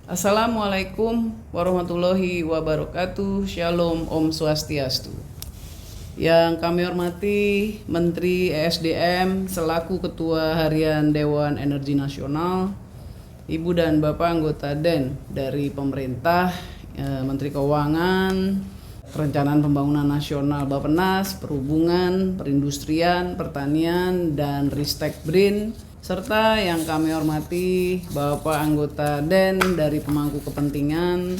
Assalamualaikum warahmatullahi wabarakatuh. Shalom, Om Swastiastu. Yang kami hormati Menteri ESDM selaku Ketua Harian Dewan Energi Nasional, Ibu dan Bapak anggota DEN dari pemerintah, Menteri Keuangan, Perencanaan Pembangunan Nasional Bappenas, Perhubungan, Perindustrian, Pertanian, dan Ristek BRIN, serta yang kami hormati Bapak anggota DEN dari pemangku kepentingan,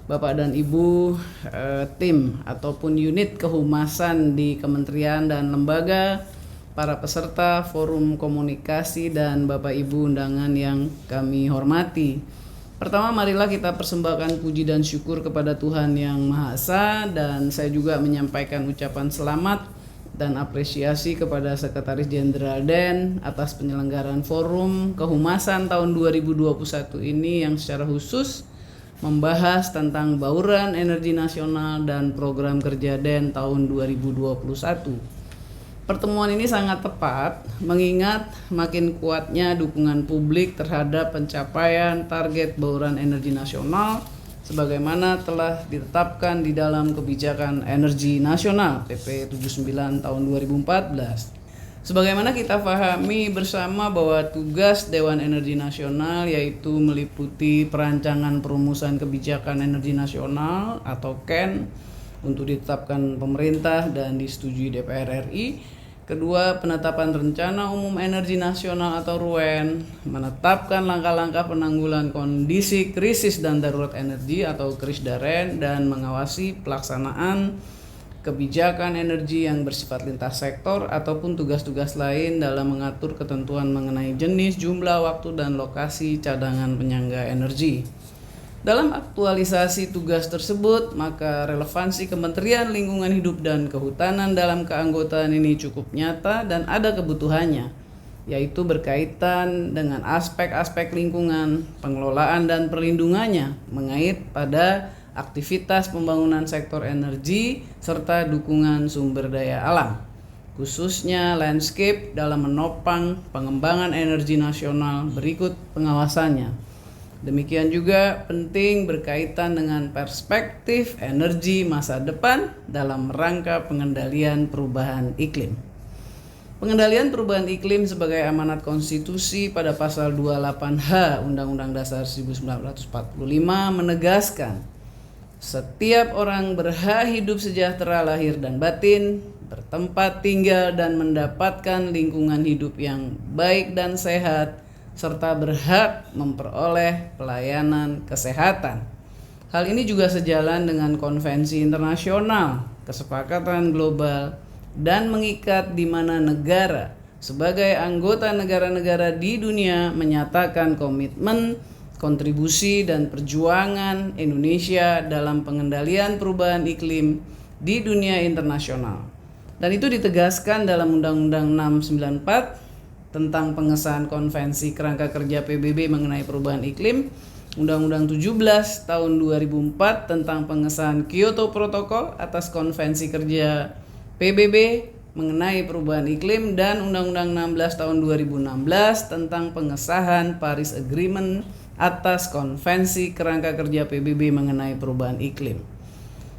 Bapak dan Ibu tim ataupun unit kehumasan di kementerian dan lembaga, para peserta forum komunikasi, dan Bapak Ibu undangan yang kami hormati. Pertama, marilah kita persembahkan puji dan syukur kepada Tuhan Yang Maha Esa, dan saya juga menyampaikan ucapan selamat dan apresiasi kepada Sekretaris Jenderal DEN atas penyelenggaraan forum kehumasan tahun 2021 ini yang secara khusus membahas tentang bauran energi nasional dan program kerja DEN tahun 2021. Pertemuan ini sangat tepat mengingat makin kuatnya dukungan publik terhadap pencapaian target bauran energi nasional sebagaimana telah ditetapkan di dalam Kebijakan Energi Nasional PP 79 tahun 2014. Sebagaimana kita pahami bersama bahwa tugas Dewan Energi Nasional yaitu meliputi perancangan perumusan kebijakan energi nasional atau KEN untuk ditetapkan pemerintah dan disetujui DPR RI. Kedua, penetapan rencana umum energi nasional atau RUEN, menetapkan langkah-langkah penanggulangan kondisi krisis dan darurat energi atau KRISDAREN, dan mengawasi pelaksanaan kebijakan energi yang bersifat lintas sektor ataupun tugas-tugas lain dalam mengatur ketentuan mengenai jenis, jumlah, waktu, dan lokasi cadangan penyangga energi. Dalam aktualisasi tugas tersebut, maka relevansi Kementerian Lingkungan Hidup dan Kehutanan dalam keanggotaan ini cukup nyata dan ada kebutuhannya, yaitu berkaitan dengan aspek-aspek lingkungan, pengelolaan dan perlindungannya, mengait pada aktivitas pembangunan sektor energi serta dukungan sumber daya alam, khususnya landscape dalam menopang pengembangan energi nasional. Berikut pengawasannya. Demikian juga penting berkaitan dengan perspektif energi masa depan dalam rangka pengendalian perubahan iklim. Pengendalian perubahan iklim sebagai amanat konstitusi pada pasal 28H Undang-Undang Dasar 1945 menegaskan setiap orang berhak hidup sejahtera lahir dan batin, bertempat tinggal dan mendapatkan lingkungan hidup yang baik dan sehat, serta berhak memperoleh pelayanan kesehatan. Hal ini juga sejalan dengan konvensi internasional, kesepakatan global, dan mengikat di mana negara sebagai anggota negara-negara di dunia menyatakan komitmen, kontribusi, dan perjuangan Indonesia dalam pengendalian perubahan iklim di dunia internasional. Dan itu ditegaskan dalam Undang-Undang 694 tentang pengesahan Konvensi Kerangka Kerja PBB mengenai perubahan iklim, Undang-Undang 17 tahun 2004 tentang pengesahan Kyoto Protocol atas Konvensi Kerja PBB mengenai perubahan iklim, dan Undang-Undang 16 tahun 2016 tentang pengesahan Paris Agreement atas Konvensi Kerangka Kerja PBB mengenai perubahan iklim.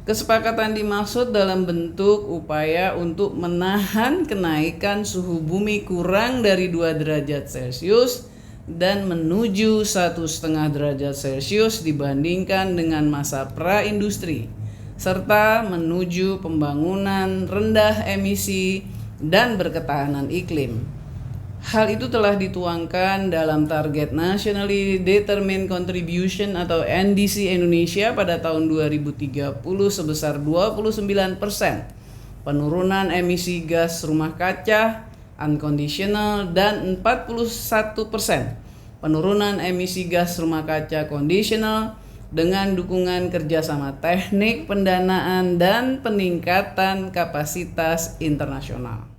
Kesepakatan dimaksud dalam bentuk upaya untuk menahan kenaikan suhu bumi kurang dari 2 derajat Celcius dan menuju 1,5 derajat Celcius dibandingkan dengan masa pra-industri, serta menuju pembangunan rendah emisi dan berketahanan iklim. Hal itu telah dituangkan dalam target Nationally Determined Contribution atau NDC Indonesia pada tahun 2030 sebesar 29% penurunan emisi gas rumah kaca unconditional dan 41% penurunan emisi gas rumah kaca conditional dengan dukungan kerjasama teknik, pendanaan, dan peningkatan kapasitas internasional.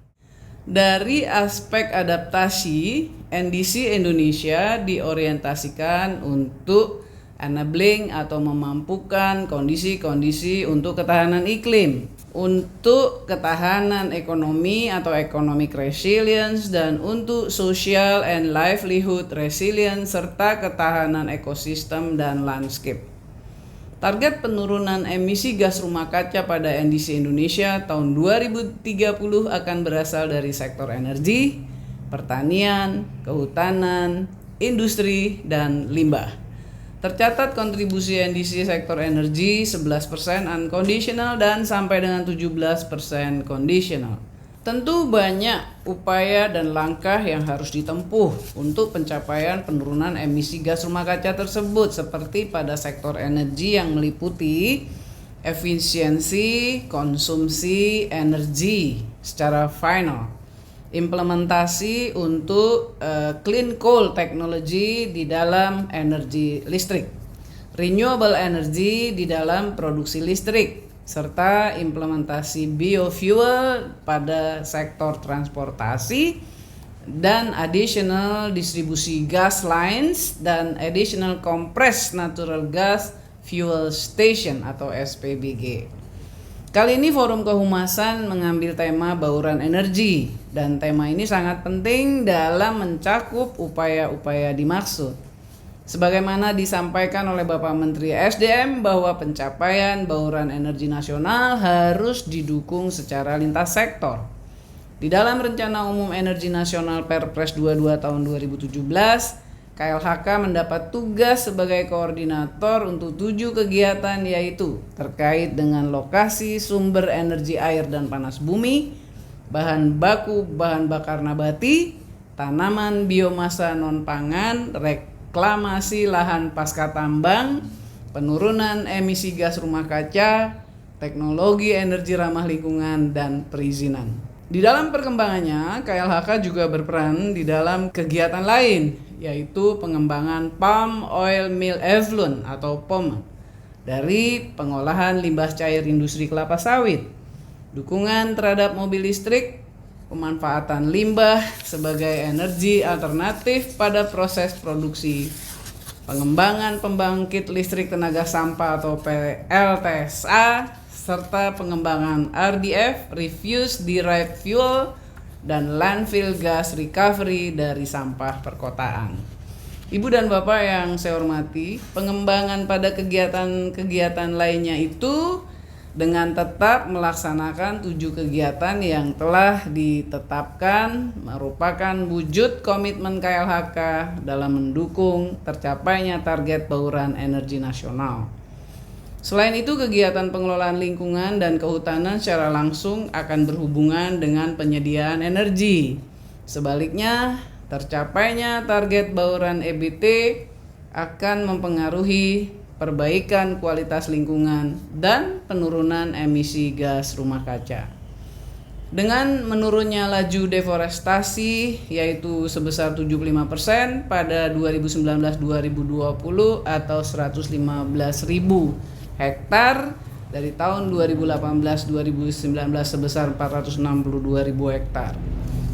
Dari aspek adaptasi, NDC Indonesia diorientasikan untuk enabling atau memampukan kondisi-kondisi untuk ketahanan iklim, untuk ketahanan ekonomi atau economic resilience, dan untuk social and livelihood resilience serta ketahanan ekosistem dan landscape. Target penurunan emisi gas rumah kaca pada NDC Indonesia tahun 2030 akan berasal dari sektor energi, pertanian, kehutanan, industri, dan limbah. Tercatat kontribusi NDC sektor energi 11% unconditional dan sampai dengan 17% conditional. Tentu banyak upaya dan langkah yang harus ditempuh untuk pencapaian penurunan emisi gas rumah kaca tersebut, seperti pada sektor energi yang meliputi efisiensi konsumsi energi secara final, implementasi untuk clean coal technology di dalam energi listrik, renewable energy di dalam produksi listrik, serta implementasi biofuel pada sektor transportasi, dan additional distribusi gas lines dan additional compressed natural gas fuel station atau SPBG. Kali ini Forum Kehumasan mengambil tema bauran energi, dan tema ini sangat penting dalam mencakup upaya-upaya dimaksud. Sebagaimana disampaikan oleh Bapak Menteri SDM bahwa pencapaian bauran energi nasional harus didukung secara lintas sektor. Di dalam Rencana Umum Energi Nasional Perpres 22 tahun 2017, KLHK mendapat tugas sebagai koordinator untuk 7 kegiatan, yaitu terkait dengan lokasi sumber energi air dan panas bumi, bahan baku bahan bakar nabati, tanaman biomasa non-pangan, reklamasi lahan pasca tambang, penurunan emisi gas rumah kaca, teknologi energi ramah lingkungan, dan perizinan. Di dalam perkembangannya, KLHK juga berperan di dalam kegiatan lain, yaitu pengembangan palm oil mill effluent atau POM dari pengolahan limbah cair industri kelapa sawit, dukungan terhadap mobil listrik, pemanfaatan limbah sebagai energi alternatif pada proses produksi, pengembangan pembangkit listrik tenaga sampah atau PLTSA, serta pengembangan RDF, refuse derived fuel, dan landfill gas recovery dari sampah perkotaan. Ibu dan Bapak yang saya hormati, pengembangan pada kegiatan-kegiatan lainnya itu dengan tetap melaksanakan 7 kegiatan yang telah ditetapkan merupakan wujud komitmen KLHK dalam mendukung tercapainya target bauran energi nasional. Selain itu, kegiatan pengelolaan lingkungan dan kehutanan secara langsung akan berhubungan dengan penyediaan energi. Sebaliknya, tercapainya target bauran EBT akan mempengaruhi perbaikan kualitas lingkungan dan penurunan emisi gas rumah kaca. Dengan menurunnya laju deforestasi yaitu sebesar 75% pada 2019-2020 atau 115.000 hektar dari tahun 2018-2019 sebesar 462.000 hektar.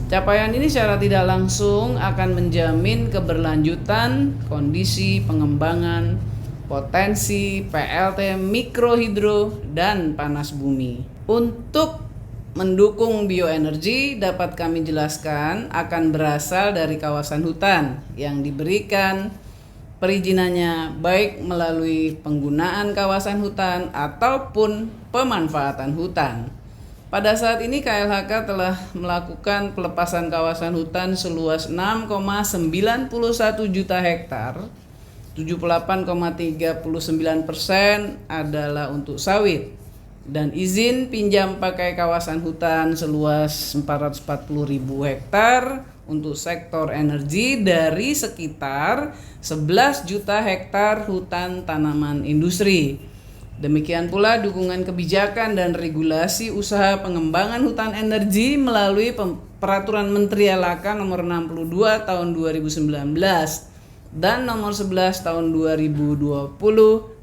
Capaian ini secara tidak langsung akan menjamin keberlanjutan kondisi pengembangan potensi PLT mikrohidro dan panas bumi. Untuk mendukung bioenergi dapat kami jelaskan akan berasal dari kawasan hutan yang diberikan perizinannya baik melalui penggunaan kawasan hutan ataupun pemanfaatan hutan. Pada saat ini KLHK telah melakukan pelepasan kawasan hutan seluas 6,91 juta hektar. 78,39% adalah untuk sawit, dan izin pinjam pakai kawasan hutan seluas 440.000 hektar untuk sektor energi dari sekitar 11 juta hektar hutan tanaman industri. Demikian pula dukungan kebijakan dan regulasi usaha pengembangan hutan energi melalui Peraturan Menteri LHK nomor 62 tahun 2019 dan nomor 11 tahun 2020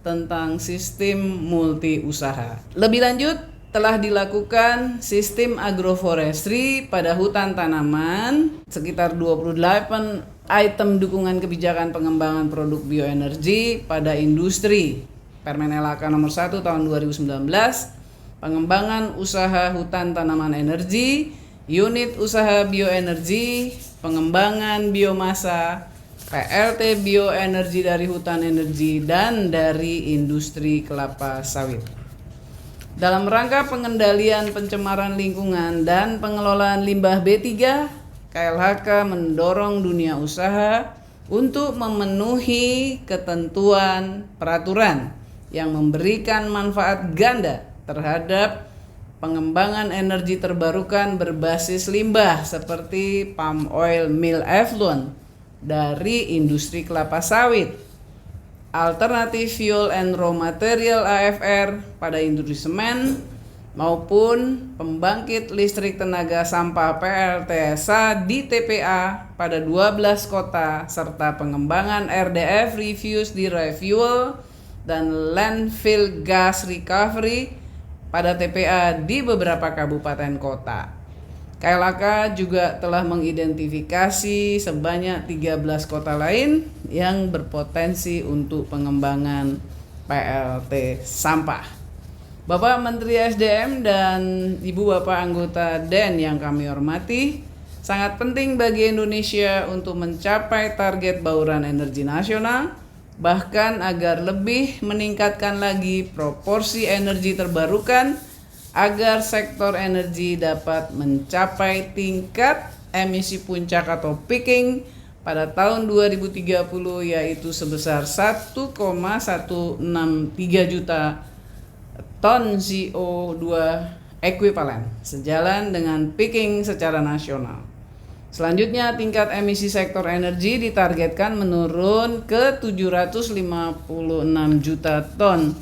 tentang sistem multi usaha. Lebih lanjut, telah dilakukan sistem agroforestry pada hutan tanaman sekitar 28 item dukungan kebijakan pengembangan produk bioenergi pada industri Permen LHK nomor 1 tahun 2019 pengembangan usaha hutan tanaman energi, unit usaha bioenergi, pengembangan biomasa, PLT bioenergi dari hutan energi, dan dari industri kelapa sawit. Dalam rangka pengendalian pencemaran lingkungan dan pengelolaan limbah B3, KLHK mendorong dunia usaha untuk memenuhi ketentuan peraturan yang memberikan manfaat ganda terhadap pengembangan energi terbarukan berbasis limbah seperti palm oil mill effluent dari industri kelapa sawit, alternative fuel and raw material AFR pada industri semen, maupun pembangkit listrik tenaga sampah PLTSA di TPA pada 12 kota, serta pengembangan RDF refuse derived fuel dan landfill gas recovery pada TPA di beberapa kabupaten kota. KLHK juga telah mengidentifikasi sebanyak 13 kota lain yang berpotensi untuk pengembangan PLT sampah. Bapak Menteri SDM dan Ibu Bapak anggota DEN yang kami hormati, sangat penting bagi Indonesia untuk mencapai target bauran energi nasional, bahkan agar lebih meningkatkan lagi proporsi energi terbarukan agar sektor energi dapat mencapai tingkat emisi puncak atau peaking pada tahun 2030 yaitu sebesar 1,163 juta ton CO2 ekuivalen sejalan dengan peaking secara nasional. Selanjutnya, tingkat emisi sektor energi ditargetkan menurun ke 756 juta ton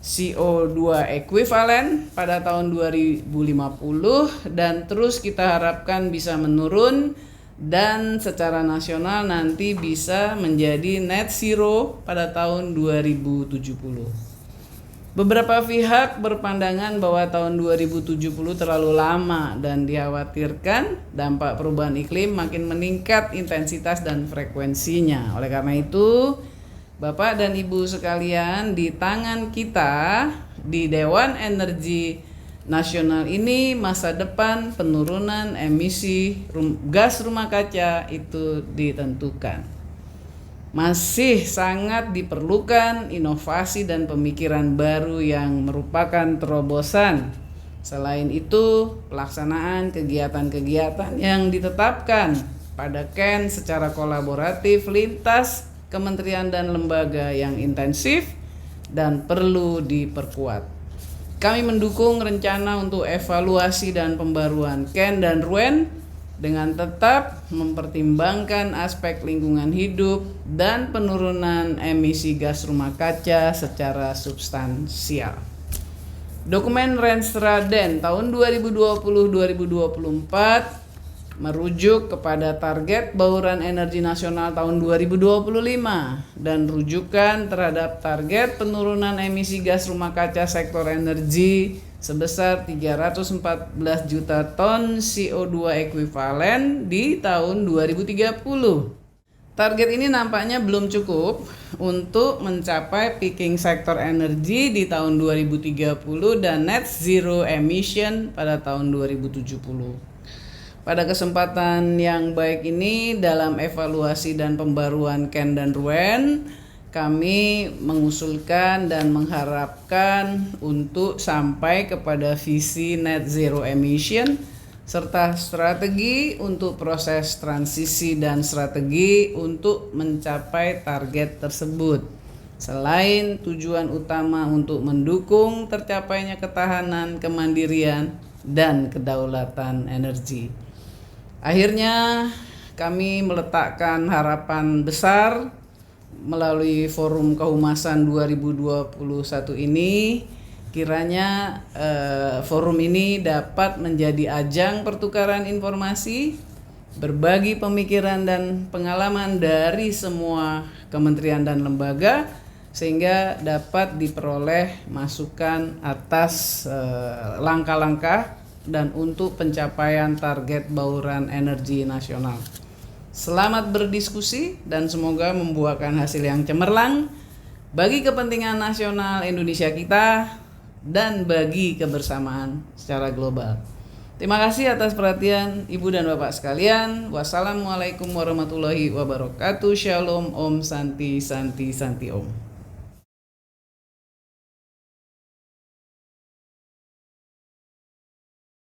CO2 ekuivalen pada tahun 2050 dan terus kita harapkan bisa menurun dan secara nasional nanti bisa menjadi net zero pada tahun 2070. Beberapa pihak berpandangan bahwa tahun 2070 terlalu lama dan dikhawatirkan dampak perubahan iklim makin meningkat intensitas dan frekuensinya. Oleh karena itu, Bapak dan Ibu sekalian, di tangan kita di Dewan Energi Nasional ini masa depan penurunan emisi gas rumah kaca itu ditentukan. Masih sangat diperlukan inovasi dan pemikiran baru yang merupakan terobosan. Selain itu, pelaksanaan kegiatan-kegiatan yang ditetapkan pada KEN secara kolaboratif lintas kementerian dan lembaga yang intensif dan perlu diperkuat. Kami mendukung rencana untuk evaluasi dan pembaruan KEN dan RUEN dengan tetap mempertimbangkan aspek lingkungan hidup dan penurunan emisi gas rumah kaca secara substansial. Dokumen Renstra DEN tahun 2020-2024 merujuk kepada target bauran energi nasional tahun 2025 dan rujukan terhadap target penurunan emisi gas rumah kaca sektor energi sebesar 314 juta ton CO2 ekuivalen di tahun 2030. Target ini nampaknya belum cukup untuk mencapai peaking sektor energi di tahun 2030 dan net zero emission pada tahun 2070. Pada kesempatan yang baik ini, dalam evaluasi dan pembaruan KEN dan RUEN, kami mengusulkan dan mengharapkan untuk sampai kepada visi net zero emission serta strategi untuk proses transisi dan strategi untuk mencapai target tersebut. Selain tujuan utama untuk mendukung tercapainya ketahanan, kemandirian, dan kedaulatan energi. Akhirnya kami meletakkan harapan besar melalui Forum Kehumasan 2021 ini, kiranya forum ini dapat menjadi ajang pertukaran informasi, berbagi pemikiran dan pengalaman dari semua kementerian dan lembaga sehingga dapat diperoleh masukan atas langkah-langkah dan untuk pencapaian target bauran energi nasional. Selamat berdiskusi dan semoga membuahkan hasil yang cemerlang bagi kepentingan nasional Indonesia kita dan bagi kebersamaan secara global. Terima kasih atas perhatian Ibu dan Bapak sekalian. Wassalamualaikum warahmatullahi wabarakatuh. Shalom, Om Santi Santi Santi Om.